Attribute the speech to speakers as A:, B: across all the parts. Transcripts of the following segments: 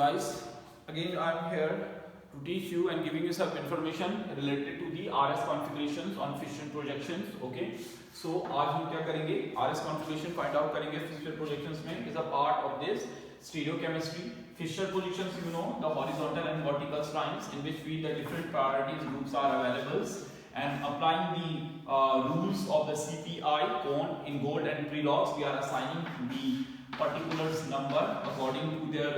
A: guys, again I am here to teach you and giving you some information related to the RS configurations on Fisher projections. Okay, so आज हम क्या करेंगे, RS configuration find out करेंगे Fisher projections में is a part of this stereochemistry. Fisher projections, you know, the horizontal and vertical lines in which we the different priorities groups are available, and applying the rules of the CPI cone in gold and pre-logs, we are assigning the particulars number according to their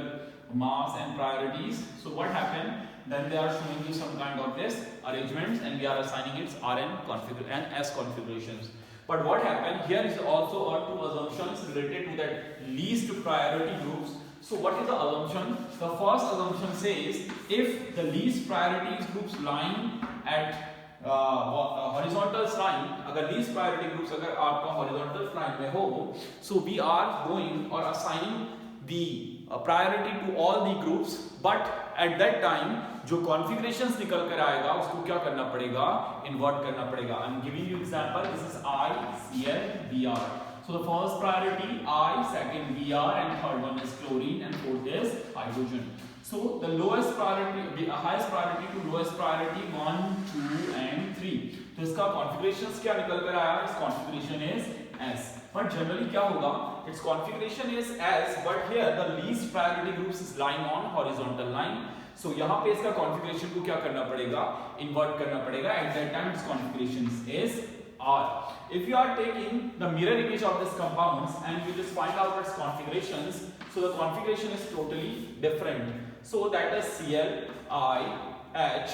A: mass and priorities. So what happened, then they are showing you some kind of this arrangements and we are assigning its RN configuration and S configurations. But what happened here is also two assumptions related to that least priority groups. So what is the assumption? The first assumption says if the least priorities groups lying at horizontal line, अगर least priority groups अगर आपका horizontal line में हो, so we are going or assigning the priority to all the groups, but at that time जो configurations निकल कर आएगा उसको क्या करना पड़ेगा, invert करना पड़ेगा. I'm giving you example. This is I, Cl, Br. So the first priority I, second Br, and third one is chlorine, and fourth is hydrogen. So the lowest priority, highest priority to lowest priority 1, 2 and 3. तो इसका configurations क्या निकल कर आया? Its configuration is S. But generally क्या होगा? Its configuration is S, but here the least priority groups is lying on horizontal line. So यहाँ पे इसका configuration को क्या करना पड़ेगा? Invert करना पड़ेगा. At that time its configuration is R. If you are taking the mirror image of this compounds and you just find out its configurations, so the configuration is totally different. So that is Cl, I, H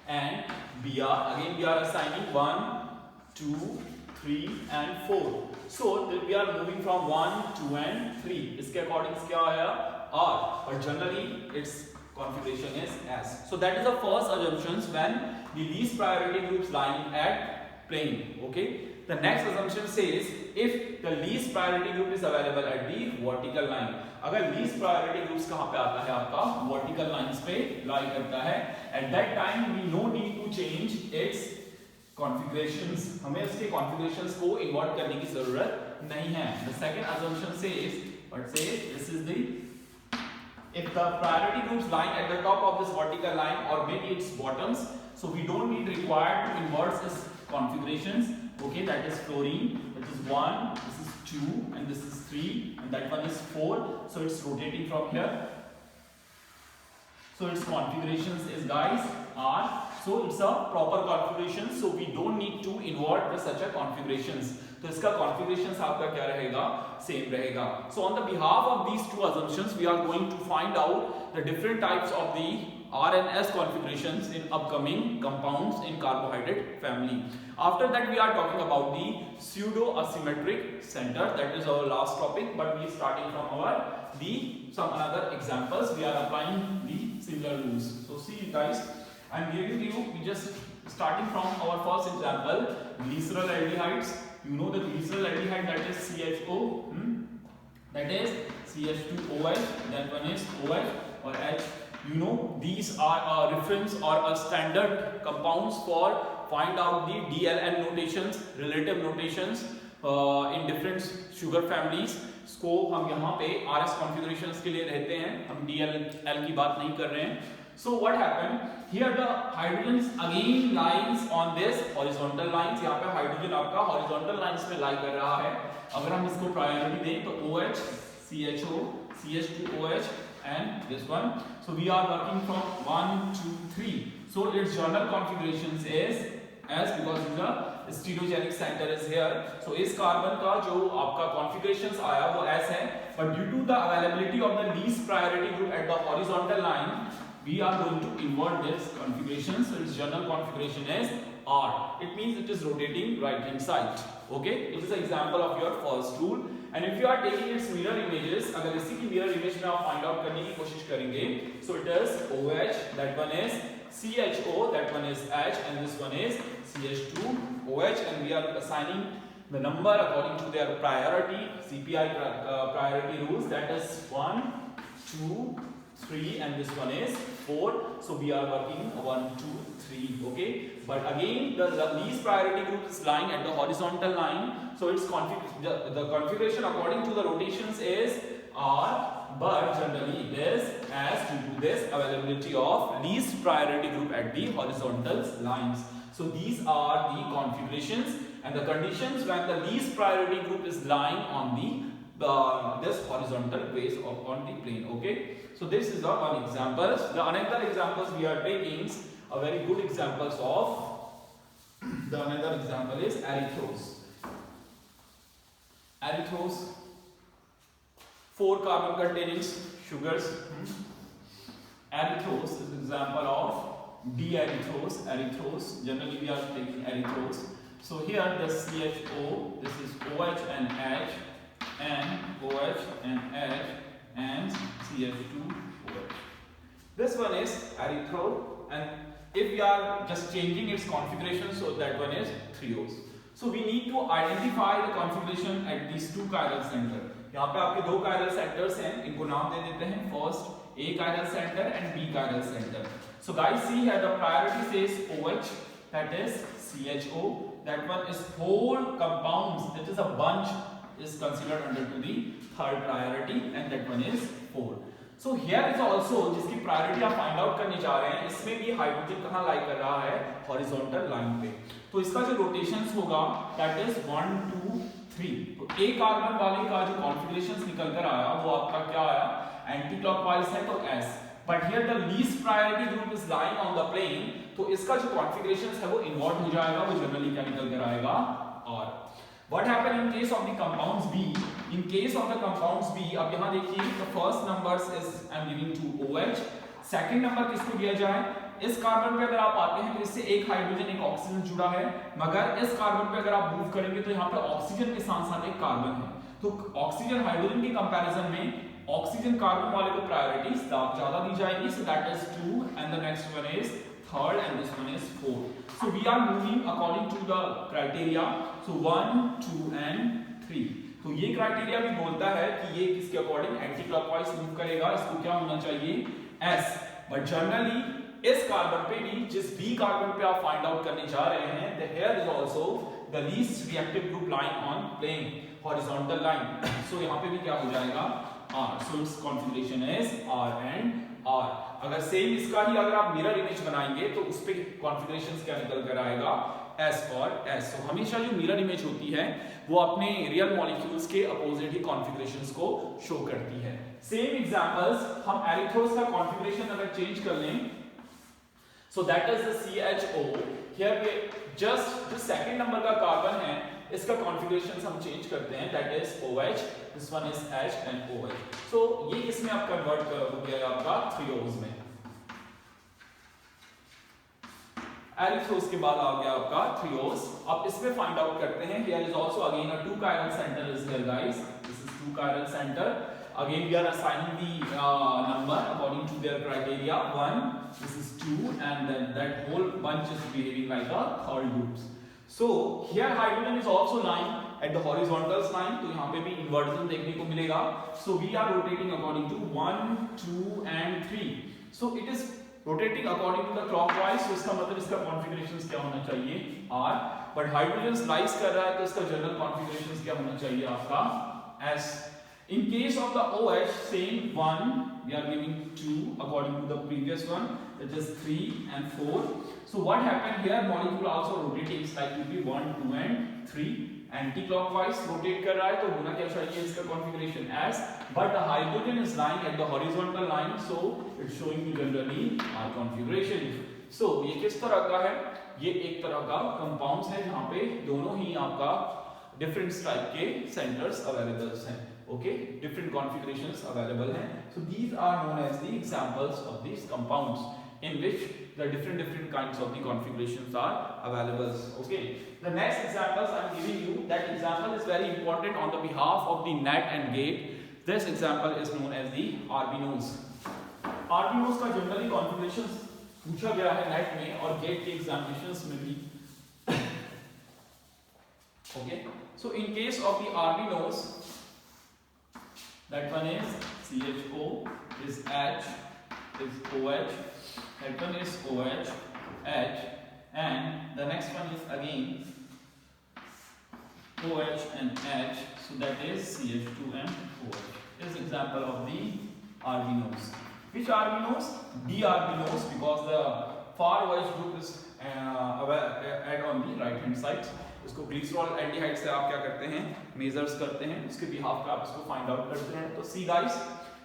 A: and Br. Again we are assigning 1, 2, 3 and 4. So we are moving from 1, 2 and 3. इसके according क्या आया? R. But generally its configuration is S. So that is the first assumptions when the least priority groups lying at plane. Okay. The next assumption says if the least priority group is available at the vertical line. अगर least priority groups कहाँ पे आता है आपका vertical lines पे lie करता है, at that time we no need to change its configurations. हमें इसके configurations को invert करने की जरूरत नहीं है. The second assumption says, what says this is the if the priority groups lying at the top of this vertical line or maybe its bottoms, so we don't need required to invert its configurations. Okay, that is fluorine, this is 1, this is 2 and this is 3 and that one is 4, so it's rotating from here. So its configurations is guys R. So it's a proper configuration, so we don't need to invert the such a configurations. तो इसका configurations आपका क्या रहेगा? Same रहेगा. So on the behalf of these two assumptions, we are going to find out the different types of the R and S configurations in upcoming compounds in carbohydrate family. After that, we are talking about the pseudo-asymmetric center. That is our last topic, but we are starting from our some another examples. We are applying the similar rules. So see guys, I am giving you, we just starting from our first example, glycerol aldehydes. You know the glycerol aldehyde, that is CHO, that is CH2OH, that one is OH or H. You know these are a reference or a standard compounds for find out the DLN notations, relative notations in different sugar families. इसको हम यहाँ पे RS configurations के लिए रहते हैं, हम DLL की बात नहीं कर रहे हैं. So what happened here? The hydrogens again lies on this horizontal lines. यहाँ पे hydrogen आपका horizontal lines में lie कर रहा है. अगर हम इसको priority दें तो OH, CHO, CH2OH and this one. So we are working from 1, 2, 3. So its journal configurations is S because the stereogenic center is here. So इस कार्बन का जो आपका configurations आया वो S है. But due to the availability of the least priority group at the horizontal line, we are going to invert this configuration. So its journal configuration is R. It means it is rotating right hand side. Okay. It is an example of your first rule. And if you are taking its mirror images, अगर इसी की mirror image में आप find out करने की कोशिश करेंगे, so it is OH, that one is CHO, that one is H, and this one is CH2OH, and we are assigning the number according to their priority, CPI priority rules, that is 1, 2, 3, and this one is 4. So we are working 1, 2, 3. Okay, but again the least priority group is lying at the horizontal line, so its the configuration according to the rotations is but generally it is S due to this availability of least priority group at the horizontal lines. So these are the configurations and the conditions when the least priority group is lying on the this horizontal base on the plane. Okay, so this is the one example. The another examples we are taking a very good examples of. The another example is erythros. Erythros, 4 carbon containing sugars. Erythros is an example of deerythros. Erythros, generally we are taking erythros. So here the CHO, this is OH and H, and OH and H, and CH2OH. This one is erythro, and if we are just changing its configuration, so that one is triose. So we need to identify the configuration at these two chiral center. यहाँ पे आपके दो chiral centers हैं, इनको नाम दे देते हैं. First A chiral center and B chiral center. So guys, see here the priority says OH, that is CHO. That one is whole compounds, that is a bunch, is considered under to the third priority, and that one is 4. So here is also जिसकी priority आप find out करने जा रहे हैं, इसमें भी hydrogen कहाँ लाई कर रहा है, हॉरिजॉन्टल लाइन पे. तो इसका जो रोटेशंस होगा दैट इज 1 2 3. तो ए कार्बन वाले का जो कॉन्फ़िगरेशंस निकल कर आया वो आपका क्या आया, एंटी क्लॉकवाइज है तो S. But here the least priority group is lying on the plane, तो इसका जो कॉन्फ़िगरेशंस है वो इन्वर्ट हो जाएगा, वो जनरली क्या निकल कर आएगा, और. What happened in case of the compounds B? In case of the compounds B, अब यहाँ देखिए the first numbers is I'm giving to OH. Second number किसको दिया जाए? इस कार्बन पे अगर आप आते हैं तो इससे एक हाइड्रोजन एक ऑक्सीजन जुड़ा है, मगर इस कार्बन पे अगर आप मूव करेंगे तो यहाँ पे ऑक्सीजन के साथ साथ एक कार्बन है. तो ऑक्सीजन हाइड्रोजन की कंपैरिजन में ऑक्सीजन कार्बन वाले को प्रायोरिटी ज्यादा दी जाएगी. So that is 2 and the next one is third and this one is 4. So we are moving according to the criteria. So 1, 2 and 3. तो ये क्राइटेरिया भी बोलता है कि ये किसके अकॉर्डिंग एंटी क्लॉकवाइज मूव करेगा, इसको क्या होना चाहिए, S. बट जनरली इस कार्बन पे भी, जिस B कार्बन पे आप फाइंड आउट करने जा रहे हैं, the here is also the least reactive group lying on plane horizontal line. So यहाँ पे भी क्या हो जाएगा, R. So its configuration is R and R. अगर सेम इसका ही अगर आप मिरर इमेज बनाएंगे तो उस पे कॉन्फ़िगरेशंस क्या निकल कर आएगा, S और S. तो हमेशा जो मिरर इमेज होती है वो अपने रियल मॉलिक्यूल्स के अपोजिट ही कॉन्फ़िगरेशंस को शो करती है. सेम एग्जांपल्स हम एरिथ्रोस का कॉन्फ़िगरेशन अगर चेंज कर लें, so that is the CHO. Here पे जस्ट जो सेकंड नंबर का कार्बन है इसका कॉन्फ़िगरेशन हम चेंज करते हैं, that is OH, this one is H and OH. सो ये इसमें आप कन्वर्ट हो गया आपका थ्रियोज में. एरिथ्रोस के बाद आ गया आपका थ्रियोस. अब इसमें फाइंड आउट करते हैं. Here is also again a 2 chiral center is here guys. This is 2 chiral center. Again we are assigning the number according to their criteria. 1, this is 2, and then that whole bunch is behaving like a third groups. So here hydrogen is also lying at the horizontal line, तो यहाँ पे भी inversion देखने को मिलेगा. So we are rotating according to 1, 2 and 3. So it is rotating according to the clockwise. So इसका मतलब इसका configurations क्या होना चाहिए, R. But hydrogen slice कर रहा है तो इसका general configurations क्या होना चाहिए आपका, S. In case of the OH, same 1, we are giving 2 according to the previous one, that is 3 and 4. So what happened here, molecule also rotating slightly 1, 2 and 3. Anti-clockwise rotate कर रहा है तो होना क्या चाहिए इसका configuration S. But the hydrogen is lying at the horizontal line, so it's showing you generally our configuration. So ये किस तरह का है, ये एक तरह का compounds है जहाँ पे दोनों ही आपका different type के centers available हैं. Okay, different configurations available हैं. So these are known as the examples of these compounds in which the different kinds of the configurations are available. Okay, the next examples I am giving you, that example is very important on the behalf of the NET and GATE. This example is known as the arbinos. Arbinos का generally configurations पूछा गया है NET में और GATE के examinations में भी. Okay, so in case of the arbinos, that one is CHO, is H, is OH, that one is OH, H, and the next one is again OH and H, so that is CH2 and OH. is example of the arbinos. Which arbinos? D arbinos, because the far OH group is add on the right hand side. इसको glycerol aldehyde से आप क्या करते हैं, measures करते हैं, उसके behalf पे आप इसको फाइंड आउट करते हैं. तो सी गाइस,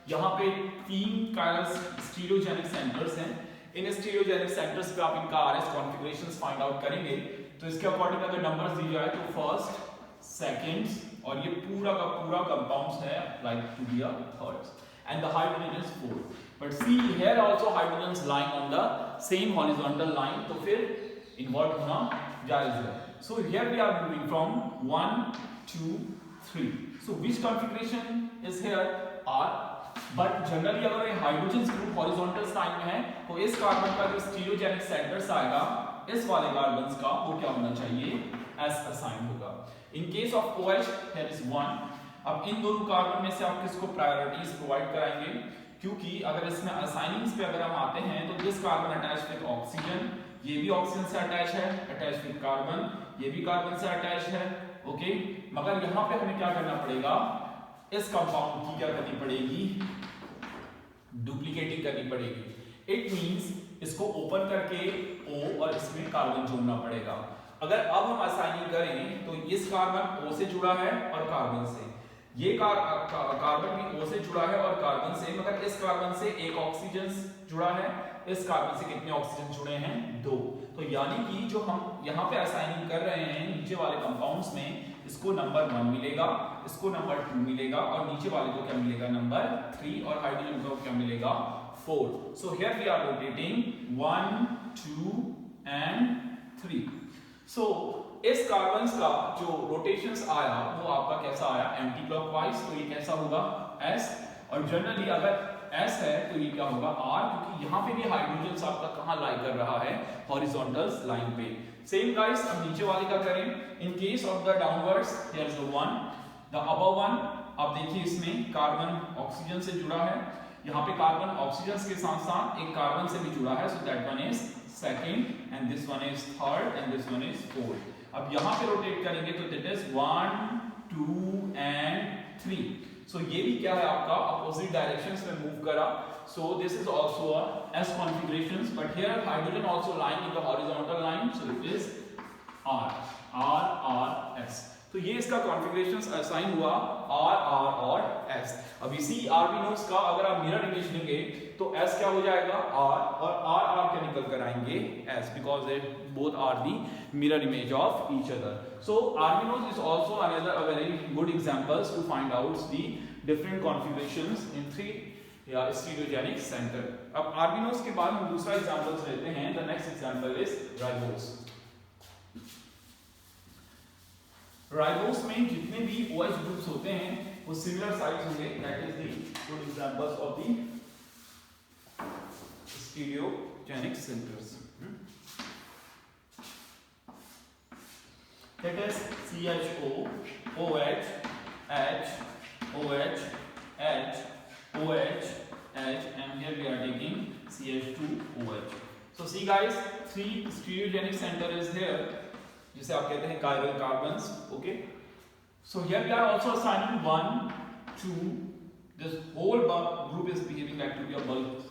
A: यहाँ पे 3 कायरल स्टीरियोजेनिक सेंटर्स हैं. इन स्टीरियोजेनिक सेंटर्स पे आप इनका आरएस कॉन्फ़िगरेशंस फाइंड आउट करेंगे. तो इसके अकॉर्डिंग अगर नंबर्स दिए जाए तो फर्स्ट, सेकंड और ये पूरा का पूरा कंपाउंड्स है like to be a third, and the hydrogen is 4. But see here also hydrogen is lying on the same horizontal line, तो फिर invert होना जायज है. So here we are moving from 1 2 3. So which configuration is here? R. But generally अगर ये hydrogen group horizontal line में है तो इस कार्बन का जो स्टीरियोजेनिक सेंटर्स आएगा इस वाले कार्बन्स का वो क्या होना चाहिए, S असाइन होगा. In case of OH here is 1. अब इन दोनों कार्बन में से आप किसको प्रायोरिटीज प्रोवाइड कराएंगे, क्योंकि अगर इसमें असाइनिंग्स पे अगर हम आते हैं तो this carbon attach with oxygen, ये भी ऑक्सीजन से अटैच है, अटैच विद कार्बन, ये भी कार्बन से अटैच है. ओके, मगर यहाँ पे हमें क्या करना पड़ेगा, इस कंपाउंड की क्या करनी पड़ेगी, डुप्लीकेटिंग करनी पड़ेगी. इट मींस इसको ओपन करके O और इसमें कार्बन जोड़ना पड़ेगा. अगर अब हम असाइनिंग करें तो इस कार्बन O से जुड़ा है और कार्बन से, ये कार्बन भी O से जुड़ा है और कार्बन से, मगर इस कार्बन से एक ऑक्सीजन जुड़ा है, इस कार्बन से कितने ऑक्सीजन जुड़े हैं, 2. तो यानी कि जो हम यहाँ पे असाइनिंग कर रहे हैं नीचे वाले कंपाउंड्स में, इसको नंबर 1 मिलेगा, इसको नंबर 2 मिलेगा और नीचे वाले को क्या मिलेगा, नंबर 3, और हाइड्रोजन को क्या मिलेगा, 4. So here we are rotating 1 2 and 3. So इस कार्बन्स का जो रोटेशंस आया वो आपका कैसा आया, एंटी क्लॉकवाइज. तो ये कैसा होगा, S. और जनरली अगर S है तो ये क्या होगा, R, क्योंकि यहाँ पे भी हाइड्रोजन आपका कहाँ लाई कर रहा है, हॉरिजॉन्टल लाइन पे. सेम गाइस, अब नीचे वाले का करें. In case of the downwards here is the 1, the above one. अब देखिए इसमें कार्बन ऑक्सीजन से जुड़ा है, यहाँ पे कार्बन ऑक्सीजन के साथ साथ एक कार्बन से भी जुड़ा है, सो that one is second and this one is third and this one is fourth. अब यहाँ पे रोटेट करेंगे तो दैट इज 1 2 एंड 3. सो ये भी क्या है आपका, अपोजिट डायरेक्शंस में मूव करा. सो this is also a S configurations, but here hydrogen also lying in the horizontal line, so it is R S. तो ये इसका कॉन्फ़िगरेशंस असाइन हुआ R और S. अब इसी आर्बिनोस का अगर आप मिरर इमेज लेंगे तो S क्या हो जाएगा, R, और R क्या निकल कर आएंगे, S, because they both are the mirror image of each other. So arbinos is also another a very good examples to find out the different configurations in 3 stereogenic center. अब arbinos के बाद हम दूसरा examples लेते हैं. The next example is ribose. Ribose में जितने भी OH ग्रुप्स होते हैं वो सिमिलर साइज होंगे. That is the good examples of the stereogenic centres. That is CHO, OH, H, OH, H, OH, H, and here we are taking CH2, OH. So see guys, 3 stereogenic center is here, जिसे आप कहते हैं chiral carbons. Okay, so here we are also assigning 1 2. This whole group is behaving like to be a bulk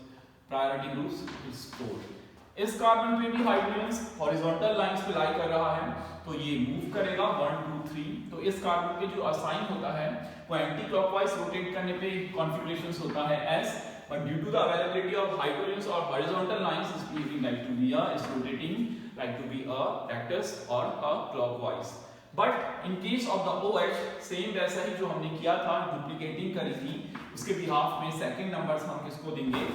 A: priority groups is 4. इस carbon पे भी hydrogen horizontal lines पे लाई कर रहा है तो ये मूव करेगा 1 2 3. तो इस कार्बन पे जो असाइन होता है वो एंटी क्लॉकवाइज रोटेट करने पे कॉन्फ़िगरेशंस होता है S, but due to the availability of hydrogens or horizontal lines is behaving like to be is rotating like to be a cactus or a clockwise. But in case of the OH, same वैसा ही जो हमने किया था, duplicating करी थी, उसके behalf में second number हम किसको देंगे,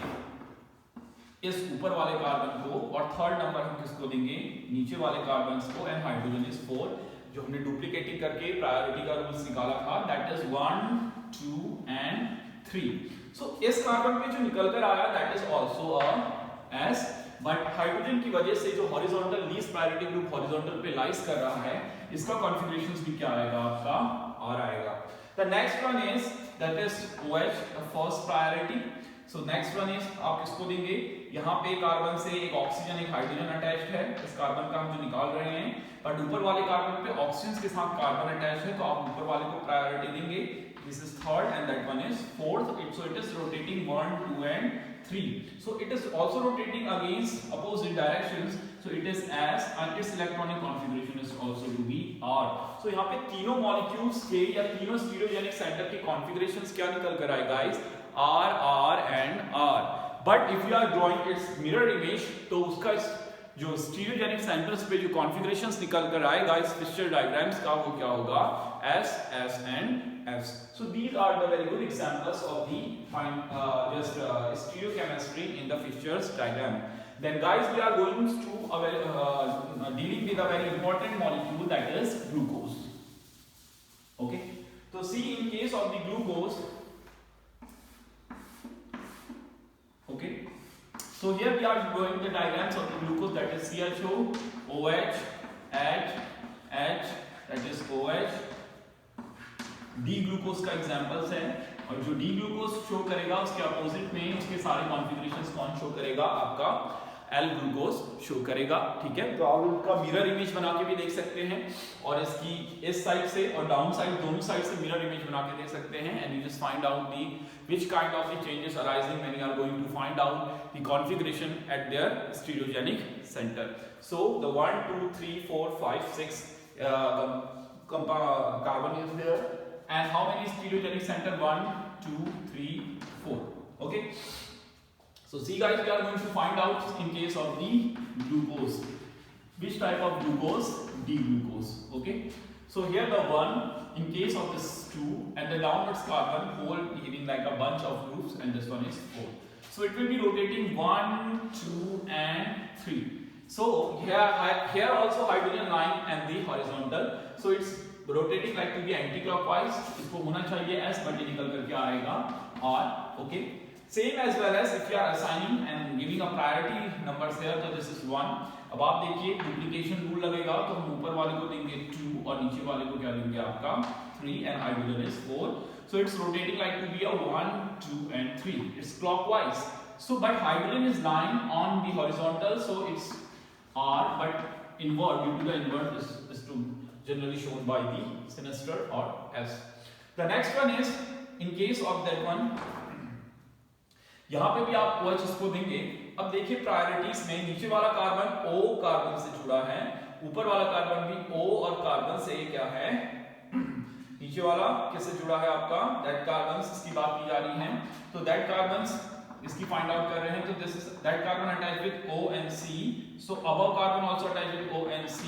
A: इस ऊपर वाले कार्बन को, और थर्ड नंबर हम किसको देंगे, नीचे वाले कार्बन को, एंड हाइड्रोजन इज 4. जो हमने डुप्लीकेटिंग करके प्रायोरिटी का रूल्स निकाला था, दैट इज 1 2 एंड 3. सो इस कार्बन पे जो निकल कर आया that is also a S, but hydrogen की वजह से जो horizontal least priority group horizontal पे लाइज कर रहा है, इसका कॉन्फ़िगरेशंस भी क्या आएगा आपका, R आएगा. The next one is that is OH, the first priority. So next one is आप किसको देंगे, यहाँ पे कार्बन से एक ऑक्सीजन एक हाइड्रोजन अटैच्ड है, इस कार्बन का हम जो निकाल रहे हैं, बट ऊपर वाले कार्बन पे ऑक्सीजन के साथ कार्बन अटैच है तो आप ऊपर वाले को प्रायोरिटी देंगे. this is third, and that one is fourth. So it is rotating 1, 2 and 3. So it is also rotating against opposite directions. So it is S, and its electronic configuration is also to be R. So यहाँ पे तीनों molecules के या तीनों stereogenic center के configurations क्या निकल कर आए guys? R, R and R. But if you are drawing its mirror image, तो उसका जो stereogenic centers पे जो configurations निकल कर आएगा इस Fisher diagrams का, वो क्या होगा? S, S and S. So these are the very good examples of the stereochemistry in the Fisher's diagram. Then guys, we are going to dealing with a very important molecule, that is glucose. Okay, so see, in case of the glucose, okay, so here we are going the diagrams of the glucose, that is CHO, OH, H, H, that is OH. D glucose का examples है, और जो D glucose show करेगा उसके opposite में उसके सारे configurations कौन शो करेगा? आपका एल ग्लूकोज शो करेगा, ठीक है। तो आप उनका मिरर इमेज बना के भी देख सकते हैं, और इसकी इस साइड से और डाउन साइड दोनों साइड से मिरर इमेज बना के देख सकते हैं, and you just find out the which kind of the changes arising when you are going to find out the configuration at their stereogenic center. So the 1, 2, 3, 4, 5, 6 carbon is there. And how many stereogenic center? 1, 2, 3, 4. Okay. So see guys, we are going to find out in case of the glucose. Which type of glucose? D-glucose. Okay. So here the 1, in case of this 2, and the downwards carbon whole giving like a bunch of groups, and this one is 4. So it will be rotating 1, 2 and 3. So here also hydrogen line and the horizontal. So it's rotating like to be anti-clockwise. इसको होना चाहिए S, but ये निकल करके आएगा R. Okay. Same as well as if you are assigning and giving a priority numbers here, तो this is 1. अब आप देखिए duplication rule लगेगा, तो हम ऊपर वाले को देंगे 2 और नीचे वाले को क्या देंगे? आपका 3, and hydrogen is 4. So it's rotating like to be a 1, 2 and 3. It's clockwise. So but hydrogen is lying on the horizontal, so it's R, but invert, due to the invert is to generally shown by the sinister or S. The next one is in case of that one, यहाँ पे भी आप OH इसको देंगे। अब देखिए priorities में नीचे वाला कार्बन O कार्बन से जुड़ा है, ऊपर वाला कार्बन भी O और कार्बन से क्या है? नीचे वाला किससे जुड़ा है आपका? दैट कार्बन्स, इसकी बात की जा रही है, तो दैट कार्बन्स इसकी फाइंड आउट कर रहे हैं। तो this is that carbon attached with O and C, so above carbon also attached with O and C,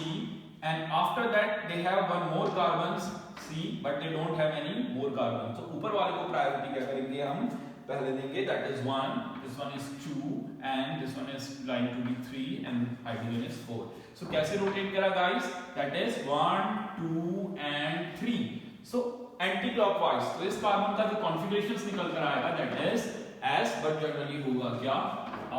A: and after that they have one more carbons C, but they don't have any more carbon. So ऊपर वाले को priority क्या करेंगे? हम पहले देंगे, that is 1, this one is 2, and this one is lying to be 3, and hydrogen is 4. So कैसे rotate करा guys? That is 1, 2 and 3. So anti-clockwise. तो इस कार्बन का जो कॉन्फ़िगरेशंस निकल कर आएगा, that is S, but generally होगा क्या?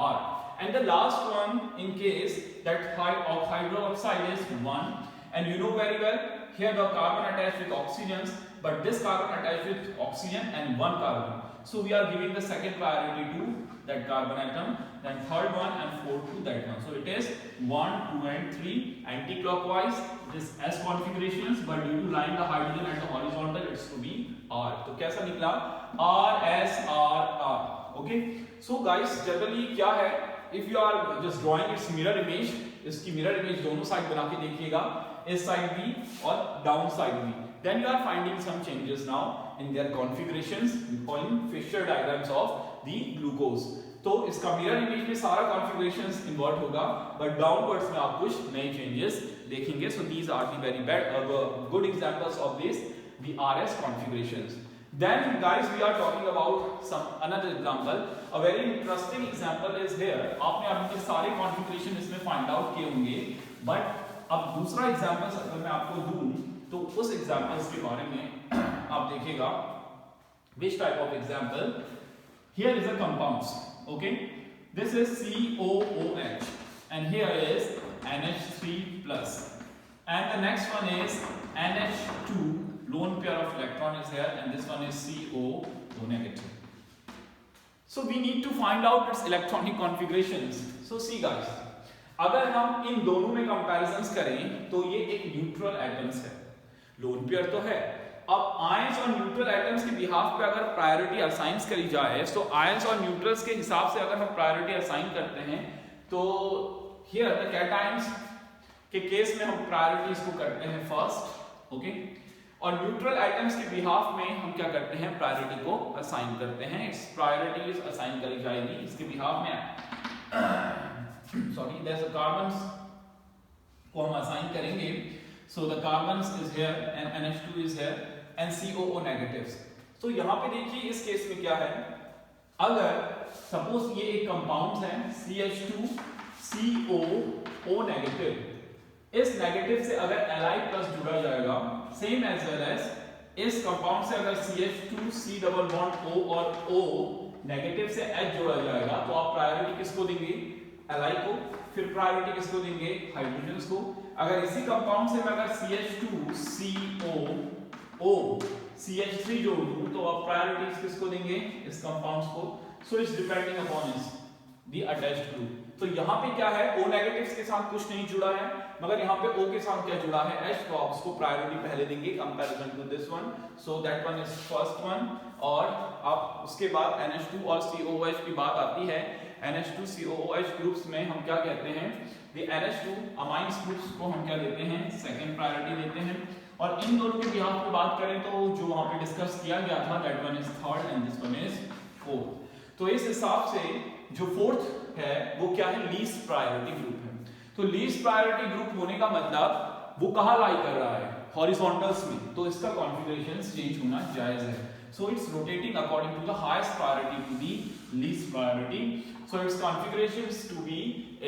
A: R. And the last one, in case that hydroxide is 1, and you know very well here the carbon attached with oxygens, but this carbon attached with oxygen and one carbon. So we are giving the second priority to that carbon atom, then third one and fourth to that one. So it is 1, 2 and 3 anti-clockwise. This S configurations, but due to lying the hydrogen at the horizontal, it's to be R. तो कैसा निकला? R, S, R, R. Okay. So guys, generally क्या है? If you are just drawing its mirror image, इसकी mirror image दोनों side बना के देखिएगा, इस साइड भी और डाउन साइड भी. Then you are finding some changes now in their configurations in Fisher diagrams of the glucose. तो इसका mirror image में सारा configurations invert होगा, but downwards में आप कुछ नए changes देखेंगे. So these are the very good examples of this, the RS configurations. Then guys, we are talking about some another example. A very interesting example is here. आपने अभी तक सारे configuration इसमें find out किए होंगे, but अब दूसरा example अगर मैं आपको दूं, तो उस examples के बारे में आप देखिएगा. Which type of example? Here is a compounds. Okay, this is COOH, and here is NH3 plus, and the next one is NH2. Lone pair of electron is here, and this one is CO negative. So we need to find out its electronic configurations. So see guys, अगर हम इन दोनों में comparisons करें तो ये एक neutral atoms है, lone pair तो है. अब आयंस और न्यूट्रल एटम्स के बिहाफ पे अगर प्रायोरिटी असाइन करी जाए, तो आयंस और न्यूट्रल्स के हिसाब से अगर हम प्रायोरिटी असाइन करते हैं, तो हियर द कैटायंस के केस में हम प्रायोरिटी इसको करते हैं फर्स्ट, ओके, और न्यूट्रल एटम्स के बिहाफ में हम क्या करते हैं, प्रायोरिटी को असाइन करते हैं। इट्स प्रायोरिटी असाइन करी जाएगी इसके बिहाफ में। सॉरी, देयर द कार्बन्स को हम असाइन करेंगे। So the carbons is here and NH2 is here and COO negatives. तो यहां पे देखिए इस केस में क्या है, अगर सपोज ये एक कंपाउंड है CH2COO नेगेटिव, इस नेगेटिव से अगर Li+ जुड़ा जाएगा, सेम एज वेल एज इस कंपाउंड से अगर CH2C डबल बॉन्ड O और O नेगेटिव से H जोड़ा जाएगा, तो आप प्रायोरिटी किसको देंगे, Li को, फिर प्रायोरिटी किसको देंगे, हाइड्रोजन्स को। अगर इसी कंपाउंड से मैं अगर CH2COO CH3 जोड़ दूं, तो आप प्रायोरिटी किसको देंगे, इस कंपाउंड्स को। So it's depending upon the attached group. तो यहाँ पे क्या है, O नेगेटिव्स के साथ कुछ नहीं जुड़ा है, मगर यहाँ पे O के साथ क्या जुड़ा है, H, तो आप उसको प्रायोरिटी पहले देंगे comparison to this one, so that one is first one. और आप उसके बाद NH2 और COOH की बात आती है, NH2 COOH ग्रुप्स में हम क्या कहते हैं, the NH2 अमाइंस ग्रुप्स को हम क्या देते हैं, सेकंड प्रायोरिटी देते हैं। और इन दोनों के बिहाफ पे बात करें तो जो वहां पे डिस्कस किया गया था, that one is third and this one is fourth. तो इस हिसाब से जो फोर्थ है वो क्या है, लीस्ट प्रायोरिटी ग्रुप है। तो लीस्ट प्रायोरिटी ग्रुप होने का मतलब वो कहां लाई कर रहा है, हॉरिजॉन्टल्स में, तो इसका कॉन्फ़िगरेशन चेंज होना जायज है। So it's rotating according to the highest priority to the least priority. So its configuration is to be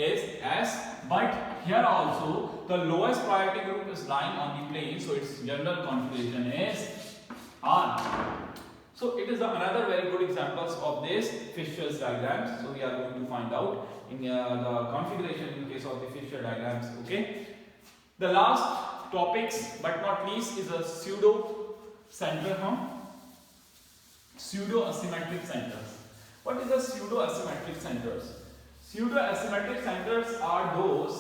A: is S, but here also the lowest priority group is lying on the plane, so its general configuration is R. So it is another very good examples of this Fisher's diagrams. So we are going to find out in the configuration in case of the Fisher diagrams. Okay. The last topics, but not least, is a pseudo center. Pseudo asymmetric centers. What is the pseudo asymmetric centers? Pseudo asymmetric centers are those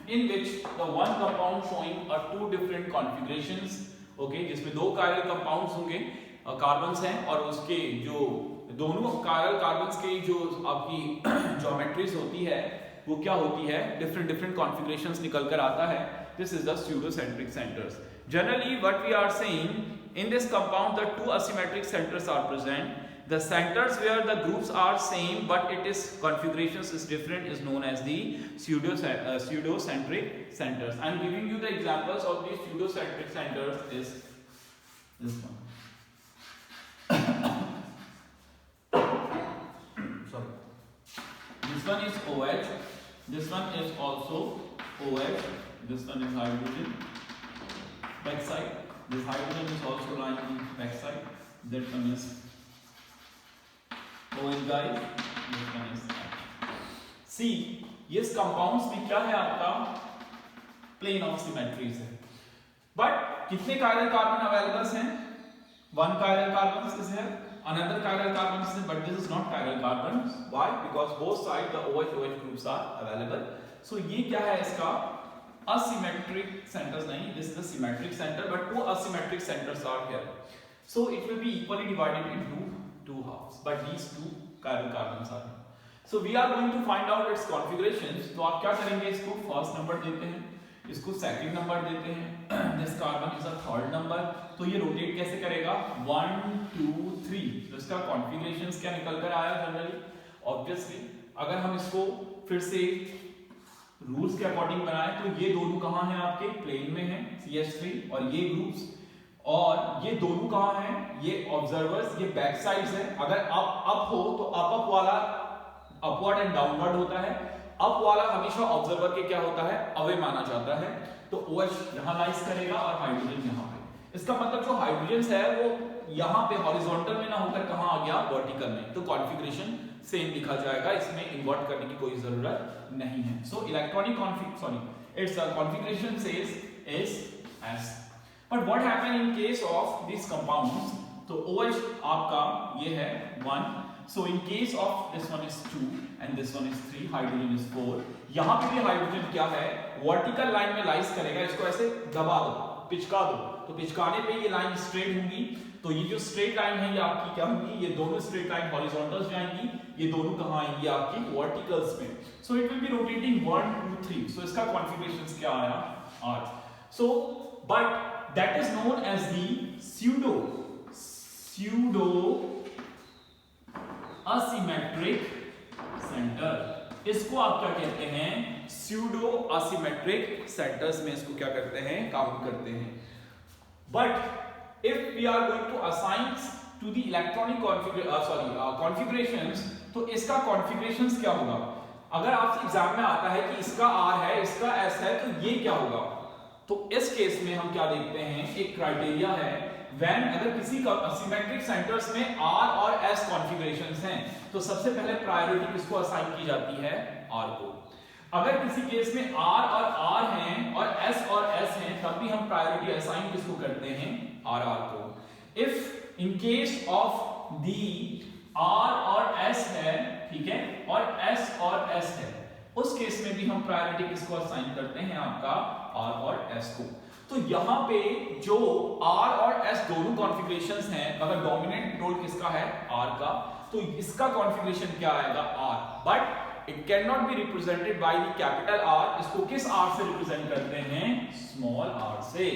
A: in which the one compound showing two different configurations, okay, जिसमें दो chiral compounds होंगे, carbons हैं, और उसके जो दोनों chiral carbons के जो आपकी ज्योमेट्रीज होती है वो क्या होती है, different configurations निकल कर आता है। This is the pseudocentric centers. Generally, what we are saying, in this compound the two asymmetric centers are present. The centers where the groups are same but it is configurations is different is known as the pseudocentric centers. I am giving you the examples of these pseudocentric centers is this one. Sorry. This one is OH. This one is also OH. This one is hydrogen. Back side. This hydrogen is also lying on the back side. That one is OH guys. This one is C. ये compounds में क्या है, आपका plane of symmetries है। But कितने chiral carbon available हैं, one chiral carbon is here, another chiral carbon is here, but this is not chiral carbon. Why? Because both sides the OH groups are available. So ये क्या है इसका, asymmetric centers नहीं, this is the symmetric center, but two asymmetric centers are here. So it will be equally divided into two halves, but these two chiral carbons are here. So we are going to find out its configurations. तो आप क्या करेंगे, इसको first number देते हैं, इसको second number देते हैं, this carbon is a third number. तो ये रोटेट कैसे करेगा, 1 2 3। तो इसका कॉन्फ़िगरेशंस क्या निकल कर आया जनरली, ऑब्वियसली अगर हम इसको फिर से रूल्स के अकॉर्डिंग बनाएं तो ये दोनों कहाँ हैं, आपके प्लेन में हैं CH3 और ये ग्रुप्स, और ये दोनों कहाँ हैं, ये ऑब्जर्वर्स, ये बैक साइड्स है। अगर अप हो तो अप वाला अपवर्ड एंड डाउनवर्ड होता है, अप वाला हमेशा ऑब्जर्वर के क्या होता है, अवे माना जाता है। तो OH यहां लाइज करेगा और हाइड्रोजन यहां पे। इसका मतलब जो हाइड्रोजन है वो यहां पे हॉरिजॉन्टल में ना होकर कहां आ गया, वर्टिकल में। तो कॉन्फ़िगरेशन सेम लिखा जाएगा, इसमें इन्वर्ट करने की कोई जरूरत नहीं है। So electronic it's configuration says is S. But what happen in case of this compounds, तो OH आपका ये है 1, so in case of this one is 2 and this one is 3, hydrogen is 4। यहाँ पे भी हाइड्रोजन क्या है, वर्टिकल लाइन में लाइज करेगा, इसको ऐसे दबा दो, पिचका दो, तो पिचकाने पे ये लाइन स्ट्रेट होंगी, तो ये जो स्ट्रेट लाइन है ये आपकी क्या होगी, ये दोनों स्ट्रेट लाइन हॉरिजॉन्टल्स जाएंगी, ये दोनों कहां आएंगी आपकी वर्टिकल्स में। So it will be rotating 1 2 3। So इसका कॉन्फ़िगरेशंस क्या आया 8। So but that is known as the pseudo asymmetric centre. इसको आप क्या कहते हैं, स्यूडो असिमेट्रिक सेंटर्स में इसको क्या करते हैं, काउंट करते हैं। But if we are going to assign to the electronic configurations, तो इसका कॉन्फ़िगरेशंस क्या होगा। अगर आपसे एग्जाम में आता है कि इसका R है, इसका S है, तो ये क्या होगा। तो इस केस में हम क्या देखते हैं, एक क्राइटेरिया है व्हेन अगर किसी सिमेट्रिक सेंटर्स में R और S कॉन्फ़िगरेशंस हैं, तो सबसे पहले प्रायोरिटी किसको असाइन की जाती है, R को। अगर किसी केस में R और R हैं और S और S हैं, तब भी हम प्रायोरिटी असाइन किसको करते हैं, RR को। If in case of the R और S है, ठीक है, और S और S है, उस केस में भी हम प्रायोरिटी किसको असाइन करते हैं, आपका R और S को। तो यहां पे जो R और S दोनों कॉन्फ़िगरेशंस हैं, अगर डोमिनेंट रोल किसका है, R का, तो इसका कॉन्फ़िगरेशन क्या आएगा, R। But it can not be represented by the capital R। इसको किस R से रिप्रेजेंट करते हैं, स्मॉल r से।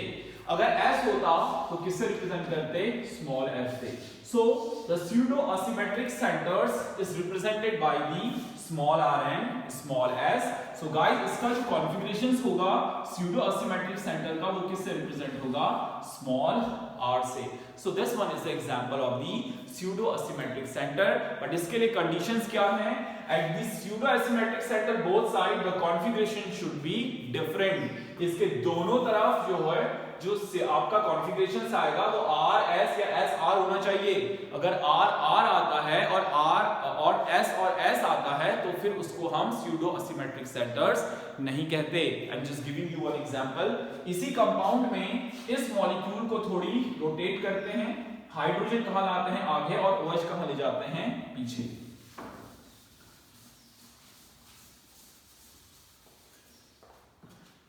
A: अगर S होता तो किससे रिप्रेजेंट करते, स्मॉल f से। So the pseudo asymmetric centers is represented by the small r and small s. So guys, इसका जो कॉन्फ़िगरेशंस होगा pseudo asymmetric center का, वो किससे रिप्रेजेंट होगा, small r से। So this one is the example of the pseudo asymmetric center. But इसके लिए conditions क्या हैं? At the pseudo asymmetric center both side the configuration should be different. इसके दोनों तरफ जो है, जो आपका कॉन्फ़िगरेशंस आएगा वो R S या S R होना चाहिए। अगर R R आता है और S और S आता है, तो फिर उसको हम pseudo asymmetric centers नहीं कहते। I'm just giving you one example. इसी कंपाउंड में इस मॉलिक्यूल को थोड़ी रोटेट करते हैं, हाइड्रोजन कहां लाते हैं, आगे, और OH कहां ले जाते हैं, पीछे।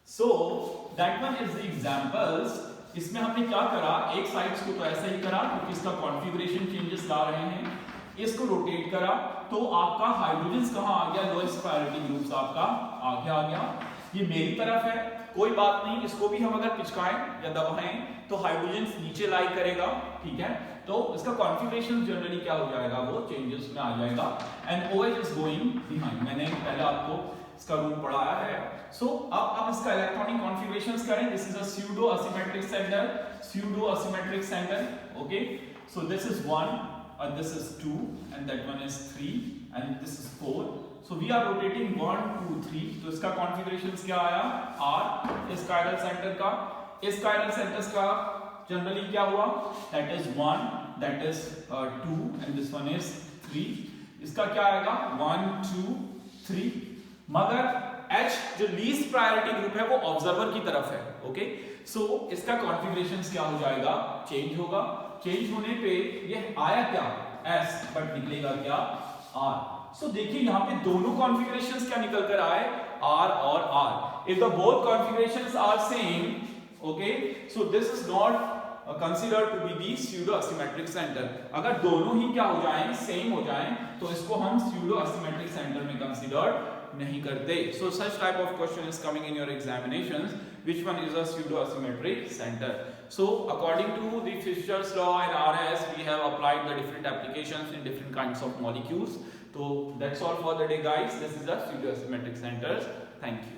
A: So that one is the examples. इसमें हमने क्या करा, एक साइड्स को तो ऐसा ही करा क्योंकि इसका कॉन्फ़िगरेशन चेंजेस ला रहे हैं, इसको रोटेट करा तो आपका हाइड्रोजन्स कहां आ गया, लोएस्ट प्रायोरिटी ग्रुप्स आपका आगे आ गया। ये मेरी तरफ है, कोई बात नहीं, इसको भी हम अगर पिचकाएं या दबाएं तो हाइड्रोजन्स नीचे लाई करेगा, ठीक है। तो इसका कॉन्फ़िगरेशन जनरली क्या हो जाएगा, वो चेंजेस में आ जाएगा। And OH is going behind. मैंने पहले आपको इसका रूल पढ़ाया है। सो अब इसका इलेक्ट्रॉनिक कॉन्फ़िगरेशंस करें। This is a pseudo asymmetric center, okay। So this is 1 and this is 2 and that one is 3 and this is 4. So we are rotating 1 2 3। तो इसका कॉन्फ़िगरेशंस क्या आया, R। इस कायरल सेंटर का, इस कायरल सेंटर्स का generally क्या हुआ, that is 1, that is 2 and this one is 3। इसका क्या आएगा, 1 2 3। मगर H जो लीस्ट प्रायोरिटी ग्रुप है वो ऑब्जर्वर की तरफ है, ओके। सो इसका कॉन्फ़िगरेशंस क्या हो जाएगा, चेंज होगा। चेंज होने पे ये आया क्या, S, बट निकलेगा क्या, R। सो देखिए यहाँ पे दोनों कॉन्फ़िगरेशंस क्या निकल कर आए, R और R। If the both configurations are same, okay, so this is not considered to be the pseudo asymmetric center। अगर दोनों ही क्या हो जाएं, सेम हो जाएं, तो इसको हम pseudo asymmetric center में considered नहीं करते। So such type of question is coming in your examinations, which one is a pseudo asymmetric center। So according to the Fisher's law and RS, we have applied the different applications in different kinds of molecules। So that's all for the day guys, this is a pseudo asymmetric centers। Thank you।